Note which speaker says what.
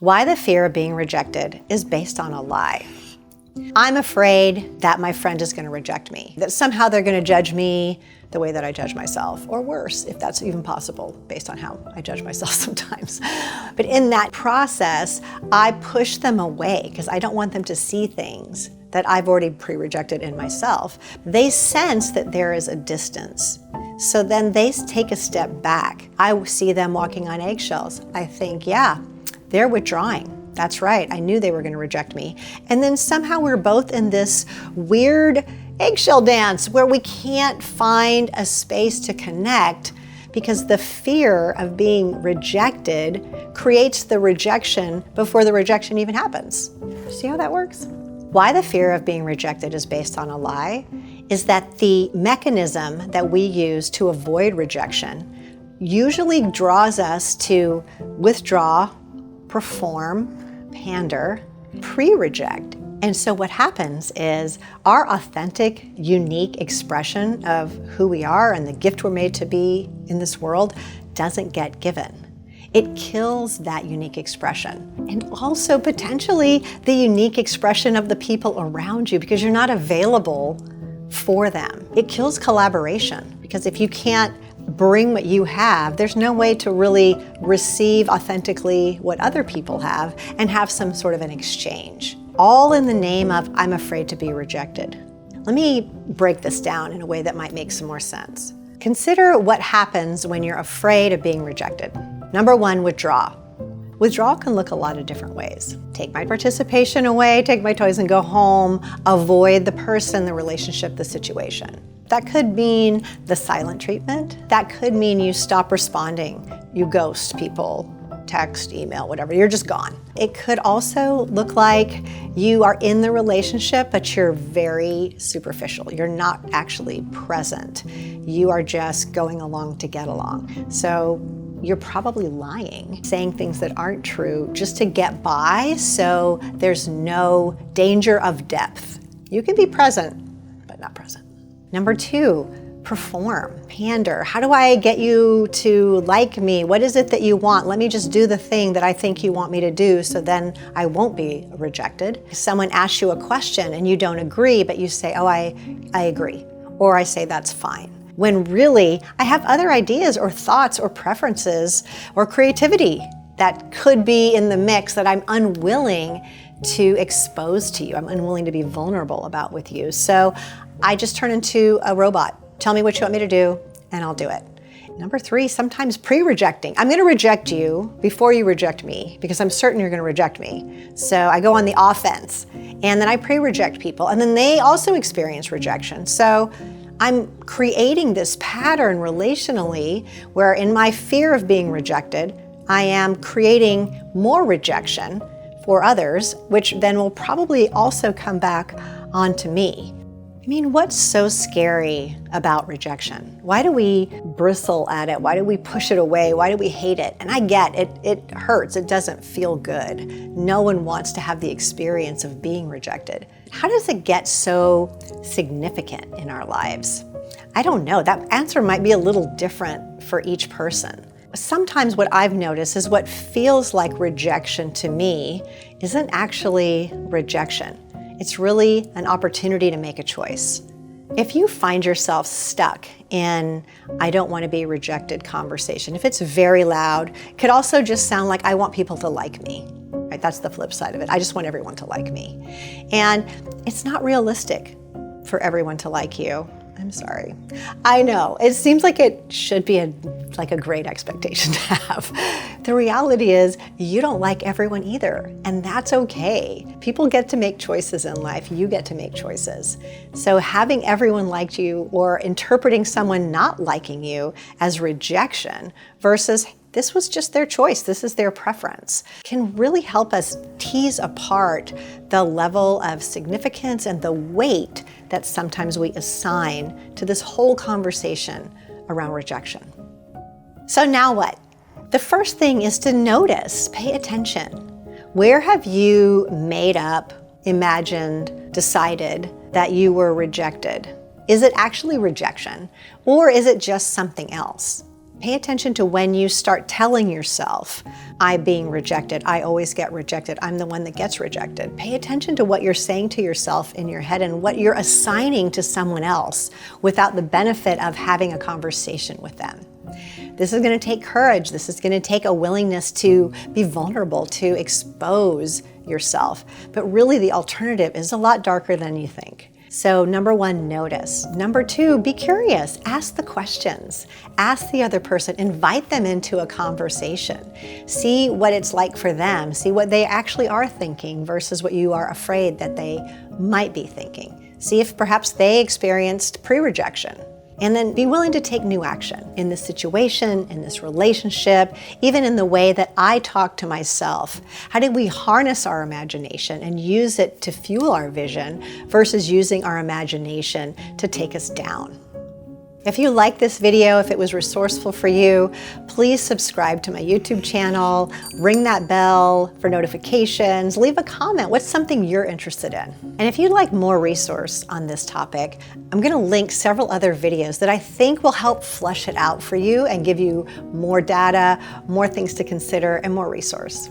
Speaker 1: Why the fear of being rejected is based on a lie. I'm afraid that my friend is going to reject me, that somehow they're going to judge me the way that I judge myself, or worse, if that's even possible, based on how I judge myself sometimes. But in that process, I push them away because I don't want them to see things that I've already pre-rejected in myself. They sense that there is a distance. So then they take a step back. I see them walking on eggshells. I think, yeah, they're withdrawing. That's right, I knew they were going to reject me. And then somehow we're both in this weird eggshell dance where we can't find a space to connect because the fear of being rejected creates the rejection before the rejection even happens. See how that works? Why the fear of being rejected is based on a lie is that the mechanism that we use to avoid rejection usually draws us to withdraw, perform, pander, pre-reject. And so what happens is our authentic, unique expression of who we are and the gift we're made to be in this world doesn't get given. It kills that unique expression. And also potentially the unique expression of the people around you because you're not available for them. It kills collaboration because if you can't bring what you have, there's no way to really receive authentically what other people have and have some sort of an exchange. All in the name of, I'm afraid to be rejected. Let me break this down in a way that might make some more sense. Consider what happens when you're afraid of being rejected. Number one, withdraw. Withdrawal can look a lot of different ways. Take my participation away, take my toys and go home, avoid the person, the relationship, the situation. That could mean the silent treatment. That could mean you stop responding. You ghost people, text, email, whatever, you're just gone. It could also look like you are in the relationship, but you're very superficial. You're not actually present. You are just going along to get along. So you're probably lying, saying things that aren't true just to get by, so there's no danger of depth. You can be present, but not present. Number two, perform, pander. How do I get you to like me? What is it that you want? Let me just do the thing that I think you want me to do so then I won't be rejected. If someone asks you a question and you don't agree, but you say, oh, I agree. Or I say, that's fine. When really, I have other ideas or thoughts or preferences or creativity that could be in the mix that I'm unwilling to expose to you. I'm unwilling to be vulnerable about with you. So I just turn into a robot. Tell me what you want me to do, and I'll do it. Number three, sometimes pre-rejecting. I'm going to reject you before you reject me because I'm certain you're going to reject me. So I go on the offense, and then I pre-reject people, and then they also experience rejection. So I'm creating this pattern relationally where in my fear of being rejected, I am creating more rejection for others, which then will probably also come back onto me. I mean, what's so scary about rejection? Why do we bristle at it? Why do we push it away? Why do we hate it? And I get it, it hurts, it doesn't feel good. No one wants to have the experience of being rejected. How does it get so significant in our lives? I don't know, that answer might be a little different for each person. Sometimes what I've noticed is what feels like rejection to me isn't actually rejection. It's really an opportunity to make a choice. If you find yourself stuck in I don't want to be rejected conversation, if it's very loud, it could also just sound like I want people to like me. Right? That's the flip side of it. I just want everyone to like me. And it's not realistic for everyone to like you. I'm sorry. I know, it seems like it should be a great expectation to have. The reality is you don't like everyone either, and that's okay. People get to make choices in life. You get to make choices. So having everyone like you or interpreting someone not liking you as rejection versus this was just their choice, this is their preference, can really help us tease apart the level of significance and the weight that sometimes we assign to this whole conversation around rejection. So now what? The first thing is to notice, pay attention. Where have you made up, imagined, decided that you were rejected? Is it actually rejection, or is it just something else? Pay attention to when you start telling yourself, I'm being rejected, I always get rejected, I'm the one that gets rejected. Pay attention to what you're saying to yourself in your head and what you're assigning to someone else without the benefit of having a conversation with them. This is going to take courage. This is going to take a willingness to be vulnerable, to expose yourself. But really, the alternative is a lot darker than you think. So number one, notice. Number two, be curious. Ask the questions. Ask the other person. Invite them into a conversation. See what it's like for them. See what they actually are thinking versus what you are afraid that they might be thinking. See if perhaps they experienced pre-rejection. And then be willing to take new action in this situation, in this relationship, even in the way that I talk to myself. How do we harness our imagination and use it to fuel our vision versus using our imagination to take us down? If you like this video, if it was resourceful for you, please subscribe to my YouTube channel, ring that bell for notifications, leave a comment. What's something you're interested in? And if you'd like more resource on this topic, I'm going to link several other videos that I think will help flesh it out for you and give you more data, more things to consider, and more resource.